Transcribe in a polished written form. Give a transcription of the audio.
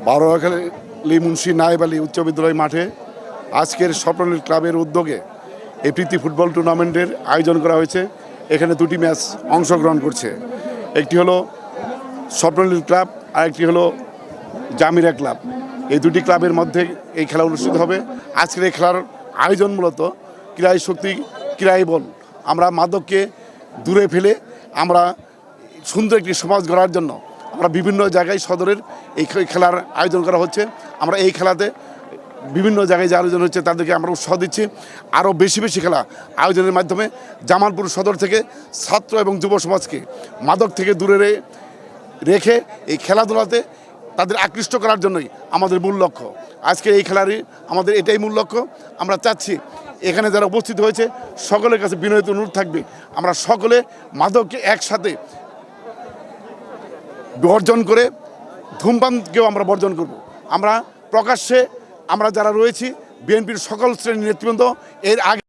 বারোয়াখালী মুন্সি নায়েব আলী উচ্চ বিদ্যালয় মাঠে আজকের স্বপ্ননীল ক্লাবের উদ্যোগে এই প্রীতি ফুটবল টুর্নামেন্টের আয়োজন করা হয়েছে। এখানে দুটি ম্যাচ অংশগ্রহণ করছে, একটি হলো স্বপ্ননীল ক্লাব আর একটি হলো জামিরা ক্লাব। এই দুটি ক্লাবের মধ্যে এই খেলা অনুষ্ঠিত হবে। আজকের এই খেলার আয়োজন মূলত ক্রীড়াই শক্তি ক্রীড়াই বল। আমরা মাদককে দূরে ফেলে আমরা সুন্দর একটি সমাজ গড়ার জন্য আমরা বিভিন্ন জায়গায় সদরের এই খেলার আয়োজন করা হচ্ছে। আমরা এই খেলাতে বিভিন্ন জায়গায় যে আয়োজন হচ্ছে তাদেরকে আমরা উৎসাহ দিচ্ছি আরও বেশি বেশি খেলা আয়োজনের মাধ্যমে জামালপুর সদর থেকে ছাত্র এবং যুব সমাজকে মাদক থেকে দূরে রেখে এই খেলাধুলাতে তাদের আকৃষ্ট করার জন্যই আমাদের মূল লক্ষ্য। আজকে এই খেলারই আমাদের এটাই মূল লক্ষ্য। আমরা চাচ্ছি এখানে যারা উপস্থিত হয়েছে সকলের কাছে বিনয়িত অনুরোধ থাকবে, আমরা সকলে মাদককে একসাথে বর্জন করে ধূমপানকেও আমরা বর্জন করব। আমরা প্রকাশ্যে আমরা যারা রয়েছি বিএনপির সকল শ্রেণীর নেতৃবৃন্দ এর আগে